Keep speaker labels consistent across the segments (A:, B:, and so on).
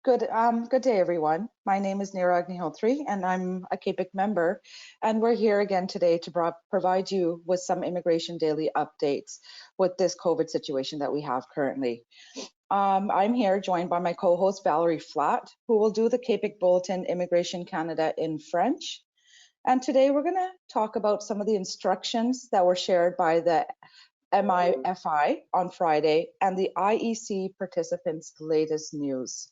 A: Good day, everyone. My name is Neera Agnihotri, and I'm a CAPIC member, and we're here again today to provide you with some immigration daily updates with this COVID situation that we have currently. I'm here joined by my co-host Valerie Flatt, who will do the CAPIC Bulletin Immigration Canada in French. And today we're going to talk about some of the instructions that were shared by the MIFI on Friday and the IEC participants' latest news.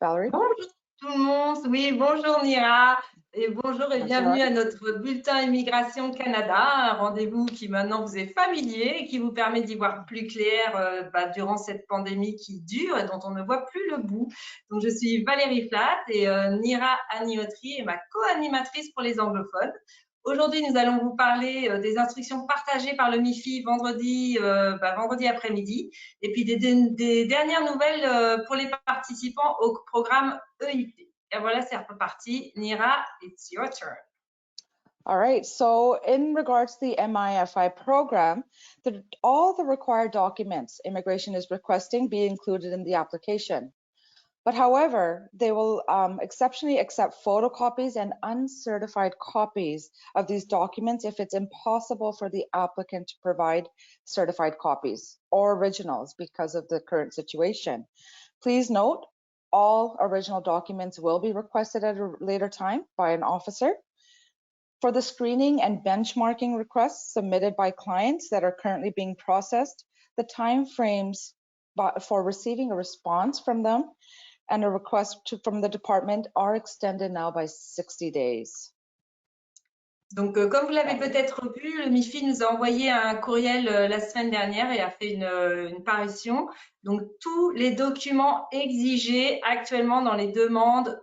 A: Valerie?
B: Bonjour tout le monde, oui, bonjour Neera, et bonjour et bienvenue à notre bulletin Immigration Canada, un rendez-vous qui maintenant vous est familier et qui vous permet d'y voir plus clair durant cette pandémie qui dure et dont on ne voit plus le bout. Donc je suis Valerie Flatt et Neera Agnihotri est ma co-animatrice pour les anglophones. Aujourd'hui, nous allons vous parler des instructions partagées par le MIFI vendredi après-midi et puis des dernières nouvelles pour les participants au programme EIP. Et voilà, c'est reparti. Neera, it's your turn.
A: All right, so in regards to the MIFI program, all the required documents immigration is requesting be included in the application. But however, they will exceptionally accept photocopies and uncertified copies of these documents if it's impossible for the applicant to provide certified copies or originals because of the current situation. Please note, all original documents will be requested at a later time by an officer. For the screening and benchmarking requests submitted by clients that are currently being processed, the time frames for receiving a response from them and a request from the department are extended now by 60 days.
B: Donc, comme vous l'avez peut-être vu, le MIFI nous a envoyé un courriel la semaine dernière et a fait une parution. Donc, tous les documents exigés actuellement dans les demandes,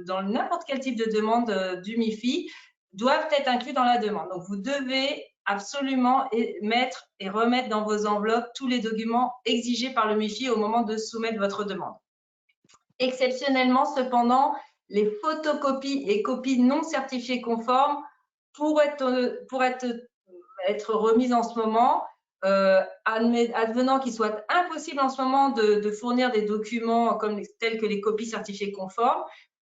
B: dans n'importe quel type de demande du MIFI, doivent être inclus dans la demande. Donc, vous devez absolument mettre et remettre dans vos enveloppes tous les documents exigés par le MIFI au moment de soumettre votre demande. Exceptionnellement, cependant, les photocopies et copies non certifiées conformes pourraient être remises en ce moment, advenant qu'il soit impossible en ce moment de fournir des documents tels que les copies certifiées conformes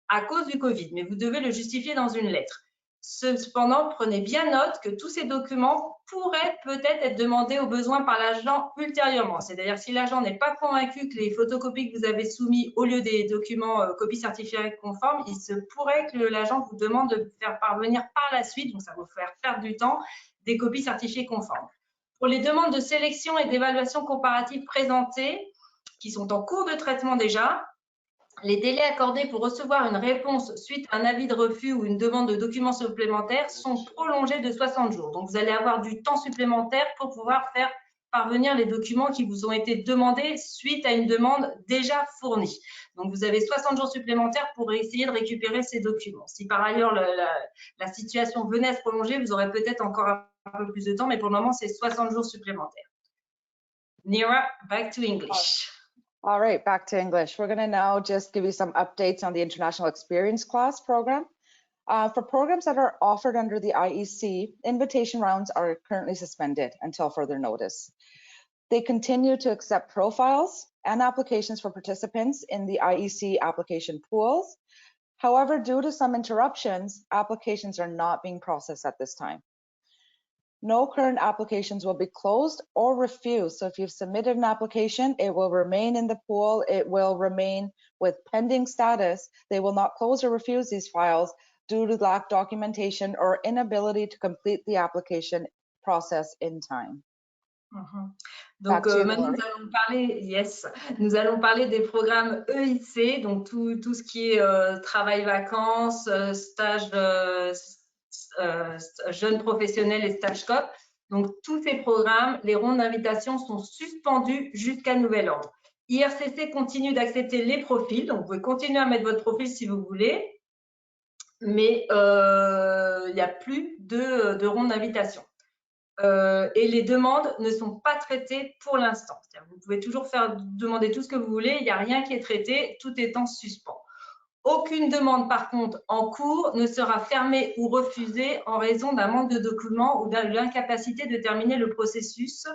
B: à cause du Covid, mais vous devez le justifier dans une lettre. Cependant, prenez bien note que tous ces documents pourraient peut-être être demandés au besoin par l'agent ultérieurement. C'est-à-dire si l'agent n'est pas convaincu que les photocopies que vous avez soumises au lieu des documents copies certifiées conformes, il se pourrait que l'agent vous demande de faire parvenir par la suite, donc ça va vous faire perdre du temps, des copies certifiées conformes. Pour les demandes de sélection et d'évaluation comparative présentées, qui sont en cours de traitement déjà, les délais accordés pour recevoir une réponse suite à un avis de refus ou une demande de documents supplémentaires sont prolongés de 60 jours. Donc, vous allez avoir du temps supplémentaire pour pouvoir faire parvenir les documents qui vous ont été demandés suite à une demande déjà fournie. Donc, vous avez 60 jours supplémentaires pour essayer de récupérer ces documents. Si par ailleurs la situation venait à se prolonger, vous aurez peut-être encore un peu plus de temps, mais pour le moment, c'est 60 jours supplémentaires. Neera, back to English.
A: All right, back to English. We're going to now just give you some updates on the International Experience Class program. For programs that are offered under the IEC, invitation rounds are currently suspended until further notice. They continue to accept profiles and applications for participants in the IEC application pools. However, due to some interruptions, applications are not being processed at this time. No current applications will be closed or refused. So if you've submitted an application, it will remain in the pool. It will remain with pending status. They will not close or refuse these files due to lack documentation or inability to complete the application process in time.
B: Donc maintenant nous allons parler des programmes EIC, donc tout ce qui est travail-vacances, stage jeunes professionnels et stage COP. Donc tous ces programmes, les rondes d'invitation sont suspendus jusqu'à nouvel ordre. IRCC continue d'accepter les profils, donc vous pouvez continuer à mettre votre profil si vous voulez, mais il n'y a plus de rondes d'invitation. Et les demandes ne sont pas traitées pour l'instant. Vous pouvez toujours demander tout ce que vous voulez, il n'y a rien qui est traité, tout est en suspens. Aucune demande, par contre, en cours ne sera fermée ou refusée en raison d'un manque de documents ou de l'incapacité de terminer le processus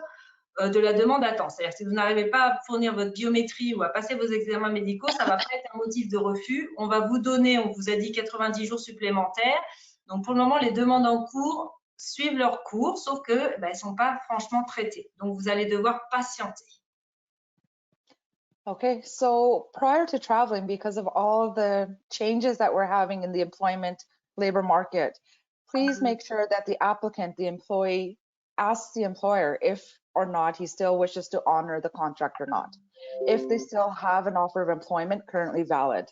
B: de la demande attend. C'est-à-dire que si vous n'arrivez pas à fournir votre biométrie ou à passer vos examens médicaux, ça ne va pas être un motif de refus. On va vous donner, on vous a dit 90 jours supplémentaires. Donc pour le moment, les demandes en cours suivent leur cours, sauf qu'elles ne sont pas franchement traitées. Donc vous allez devoir patienter.
A: Okay, so prior to traveling, because of all the changes that we're having in the employment labor market, please make sure that the applicant, the employee, asks the employer if or not he still wishes to honor the contract or not, if they still have an offer of employment currently valid.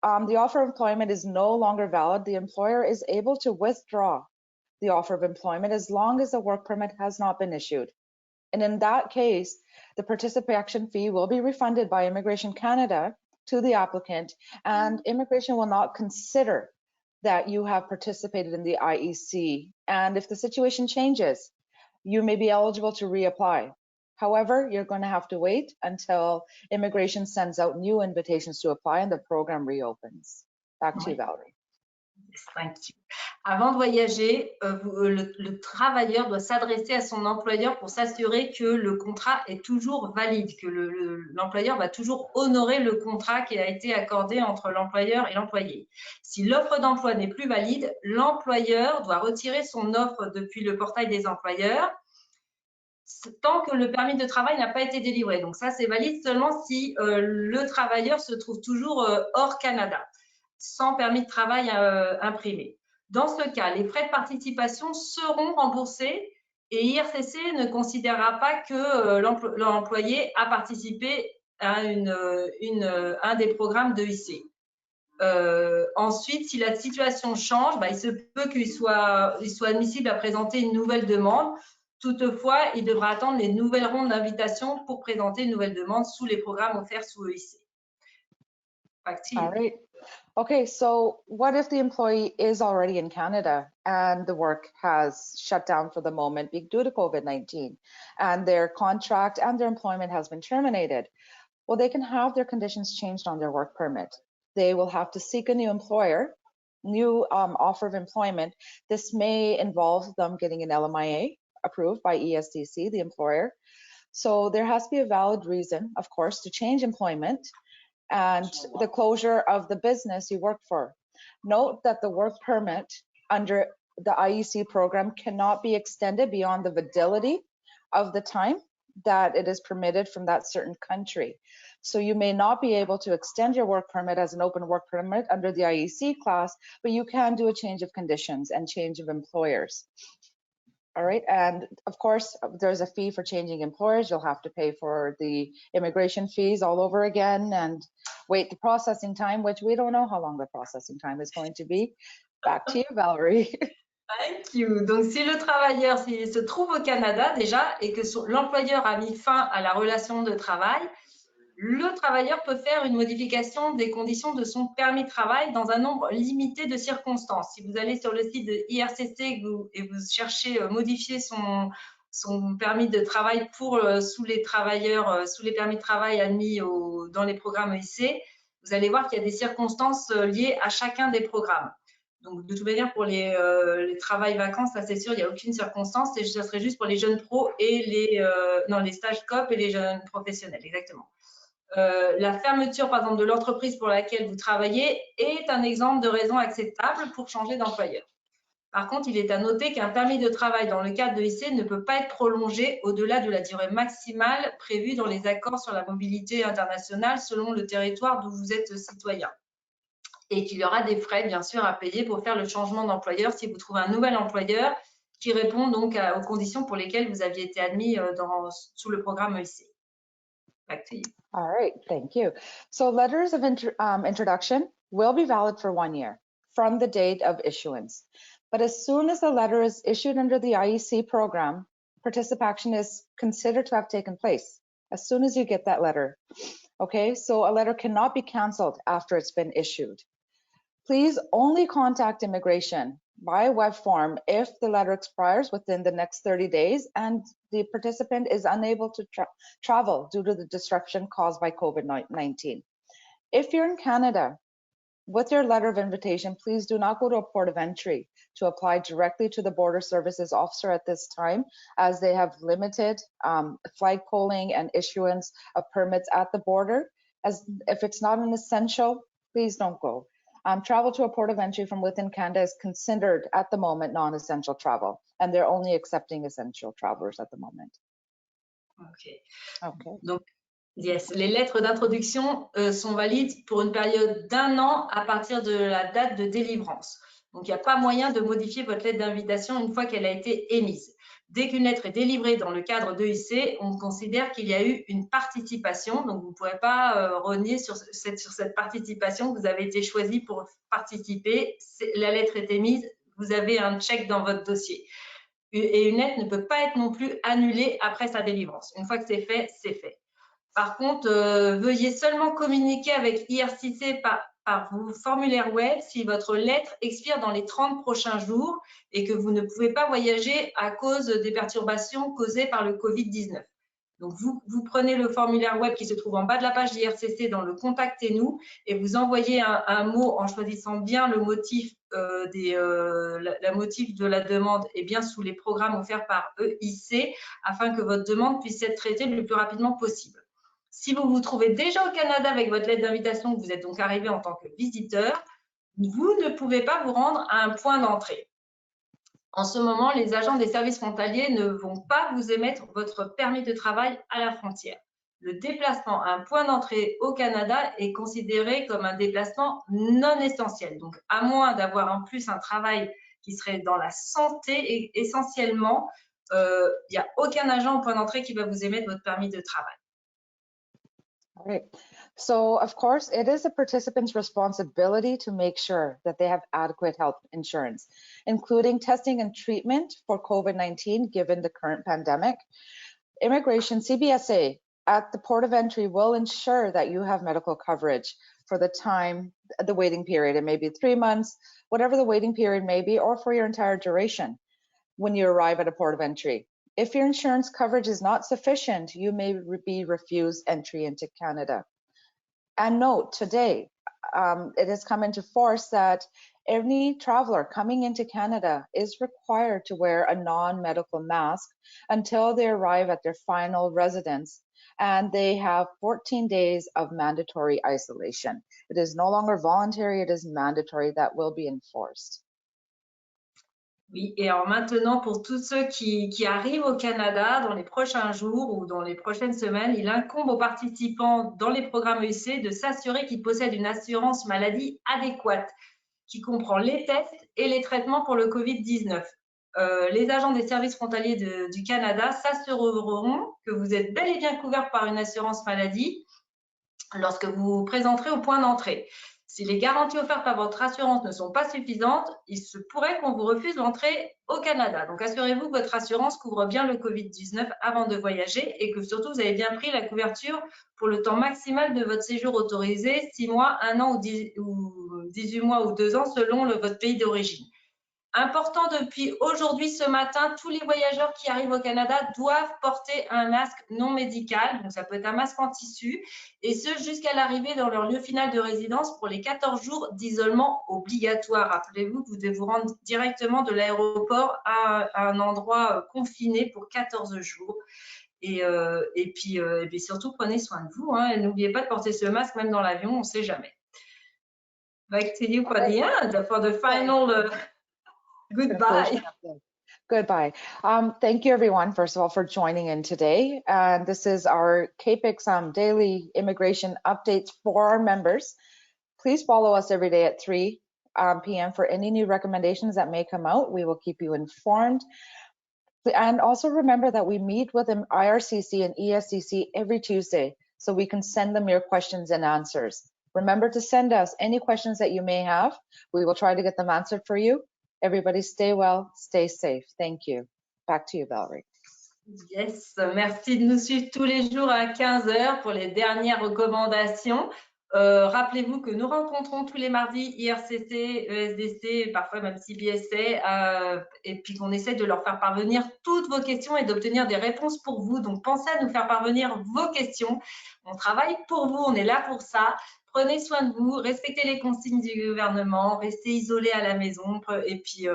A: The offer of employment is no longer valid. The employer is able to withdraw the offer of employment as long as the work permit has not been issued. And in that case, the participation fee will be refunded by Immigration Canada to the applicant, and immigration will not consider that you have participated in the IEC. And if the situation changes, you may be eligible to reapply. However, you're going to have to wait until immigration sends out new invitations to apply and the program reopens. Back to you, Valerie.
B: Thank you. Avant de voyager, le travailleur doit s'adresser à son employeur pour s'assurer que le contrat est toujours valide, que l'employeur va toujours honorer le contrat qui a été accordé entre l'employeur et l'employé. Si l'offre d'emploi n'est plus valide, l'employeur doit retirer son offre depuis le portail des employeurs tant que le permis de travail n'a pas été délivré. Donc ça, c'est valide seulement si le travailleur se trouve toujours hors Canada, sans permis de travail imprimé. Dans ce cas, les frais de participation seront remboursés et IRCC ne considérera pas que l'employé a participé à un des programmes de IC. Ensuite, si la situation change, il se peut qu'il soit admissible à présenter une nouvelle demande. Toutefois, il devra attendre les nouvelles rondes d'invitation pour présenter une nouvelle demande sous les programmes offerts sous EIC.
A: All right. Okay, so what if the employee is already in Canada and the work has shut down for the moment due to COVID-19 and their contract and their employment has been terminated? Well, they can have their conditions changed on their work permit. They will have to seek a new employer, new offer of employment. This may involve them getting an LMIA approved by ESDC, the employer. So there has to be a valid reason, of course, to change employment and the closure of the business you work for. Note that the work permit under the IEC program cannot be extended beyond the validity of the time that it is permitted from that certain country. So you may not be able to extend your work permit as an open work permit under the IEC class, but you can do a change of conditions and change of employers. All right, and of course, there's a fee for changing employers. You'll have to pay for the immigration fees all over again and wait the processing time, which we don't know how long the processing time is going to be. Back to you, Valerie.
B: Thank you. Donc, si le travailleur s'il se trouve au Canada déjà et que l'employeur a mis fin à la relation de travail, le travailleur peut faire une modification des conditions de son permis de travail dans un nombre limité de circonstances. Si vous allez sur le site de IRCC et vous cherchez modifier son permis de travail pour sous les permis de travail admis dans les programmes EIC, vous allez voir qu'il y a des circonstances liées à chacun des programmes. Donc, de toute manière, pour les travails vacances, ça c'est sûr, il n'y a aucune circonstance. Ça serait juste pour les jeunes pros et les stages COP et les jeunes professionnels, exactement. La fermeture, par exemple, de l'entreprise pour laquelle vous travaillez est un exemple de raison acceptable pour changer d'employeur. Par contre, il est à noter qu'un permis de travail dans le cadre de l'IC ne peut pas être prolongé au-delà de la durée maximale prévue dans les accords sur la mobilité internationale selon le territoire d'où vous êtes citoyen. Et qu'il y aura des frais, bien sûr, à payer pour faire le changement d'employeur si vous trouvez un nouvel employeur qui répond donc aux conditions pour lesquelles vous aviez été admis sous le programme EIC. Back to you.
A: All right, thank you. So letters of introduction will be valid for 1 year from the date of issuance. But as soon as the letter is issued under the IEC program, participation is considered to have taken place as soon as you get that letter. Okay, so a letter cannot be canceled after it's been issued. Please only contact immigration by web form if the letter expires within the next 30 days and the participant is unable to travel due to the disruption caused by COVID-19. If you're in Canada With your letter of invitation, please do not go to a port of entry to apply directly to the Border Services Officer at this time, as they have limited flagpoling and issuance of permits at the border. As if it's not an essential, please don't go. Travel to a port of entry from within Canada is considered at the moment non-essential travel, and they're only accepting essential travelers at the moment.
B: Okay.
A: Okay.
B: Donc, yes, les lettres d'introduction sont valides pour une période d'1 an à partir de la date de délivrance. Donc, il n'y a pas moyen de modifier votre lettre d'invitation une fois qu'elle a été émise. Dès qu'une lettre est délivrée dans le cadre d'EIC, on considère qu'il y a eu une participation. Donc, vous ne pourrez pas renier sur cette participation que vous avez été choisi pour participer. La lettre est émise, vous avez un check dans votre dossier. Et une lettre ne peut pas être non plus annulée après sa délivrance. Une fois que c'est fait, c'est fait. Par contre, veuillez seulement communiquer avec IRCC par vos formulaires web si votre lettre expire dans les 30 prochains jours et que vous ne pouvez pas voyager à cause des perturbations causées par le Covid-19. Donc, vous prenez le formulaire web qui se trouve en bas de la page d'IRCC dans le « Contactez-nous » et vous envoyez un mot en choisissant bien le motif, la motif de la demande et bien sous les programmes offerts par EIC afin que votre demande puisse être traitée le plus rapidement possible. Si vous vous trouvez déjà au Canada avec votre lettre d'invitation, que vous êtes donc arrivé en tant que visiteur, vous ne pouvez pas vous rendre à un point d'entrée. En ce moment, les agents des services frontaliers ne vont pas vous émettre votre permis de travail à la frontière. Le déplacement à un point d'entrée au Canada est considéré comme un déplacement non essentiel. Donc, à moins d'avoir en plus un travail qui serait dans la santé, et essentiellement, il n'y a aucun agent au point d'entrée qui va vous émettre votre permis de travail.
A: All right. So, of course, it is a participant's responsibility to make sure that they have adequate health insurance, including testing and treatment for COVID-19, given the current pandemic. Immigration, CBSA, at the port of entry will ensure that you have medical coverage for the time, the waiting period. It may be 3 months, whatever the waiting period may be, or for your entire duration when you arrive at a port of entry. If your insurance coverage is not sufficient, you may be refused entry into Canada. And note, today, it has come into force that any traveler coming into Canada is required to wear a non-medical mask until they arrive at their final residence, and they have 14 days of mandatory isolation. It is no longer voluntary, it is mandatory. That will be enforced.
B: Oui, et alors maintenant, pour tous ceux qui arrivent au Canada dans les prochains jours ou dans les prochaines semaines, il incombe aux participants dans les programmes EIC de s'assurer qu'ils possèdent une assurance maladie adéquate, qui comprend les tests et les traitements pour le Covid-19. Les agents des services frontaliers du Canada s'assureront que vous êtes bel et bien couvert par une assurance maladie lorsque vous vous présenterez au point d'entrée. Si les garanties offertes par votre assurance ne sont pas suffisantes, il se pourrait qu'on vous refuse l'entrée au Canada. Donc, assurez-vous que votre assurance couvre bien le Covid-19 avant de voyager et que surtout, vous avez bien pris la couverture pour le temps maximal de votre séjour autorisé, 6 mois, 1 an ou 18 mois ou 2 ans selon votre pays d'origine. Important depuis aujourd'hui, ce matin, tous les voyageurs qui arrivent au Canada doivent porter un masque non médical, donc ça peut être un masque en tissu, et ce jusqu'à l'arrivée dans leur lieu final de résidence pour les 14 jours d'isolement obligatoire. Rappelez-vous que vous devez vous rendre directement de l'aéroport à un endroit confiné pour 14 jours. Et puis surtout, prenez soin de vous, hein, et n'oubliez pas de porter ce masque même dans l'avion, on ne sait jamais. Back to you for the end, for the final... Goodbye.
A: Goodbye. Thank you, everyone, first of all, for joining in today. And this is our CAPIC daily immigration updates for our members. Please follow us every day at 3 p.m. for any new recommendations that may come out. We will keep you informed. And also remember that we meet with an IRCC and ESCC every Tuesday, so we can send them your questions and answers. Remember to send us any questions that you may have. We will try to get them answered for you. Everybody stay well, stay safe. Thank you. Back to you, Valerie.
B: Yes, merci de nous suivre tous les jours à 15 h pour les dernières recommandations. Rappelez-vous que nous rencontrons tous les mardis IRCC, ESDC, parfois même CBSA, et puis qu'on essaie de leur faire parvenir toutes vos questions et d'obtenir des réponses pour vous. Donc, pensez à nous faire parvenir vos questions. On travaille pour vous, on est là pour ça. prenez soin de vous, respectez les consignes du gouvernement, restez isolés à la maison et puis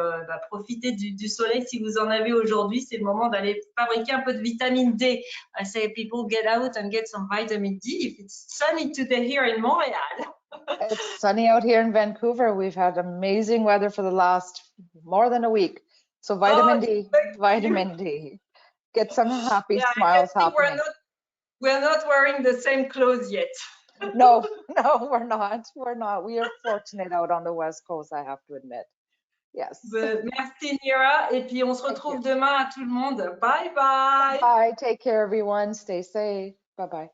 B: profitez du soleil si vous en avez aujourd'hui. C'est le moment d'aller fabriquer un peu de vitamine D. I say people get out and get some vitamin D if it's sunny today here in Montreal.
A: It's sunny out here in Vancouver. We've had amazing weather for the last more than a week. So vitamin D, vitamin D. Get some happy
B: Yeah,
A: smiles
B: I think
A: happening.
B: we're not wearing the same clothes yet.
A: No, no, we're not. We're not. We are fortunate out on the West Coast, I have to admit. Yes.
B: Merci Neera. Et puis on se retrouve demain à tout le monde. Bye bye.
A: Bye. Take care, everyone. Stay safe. Bye bye.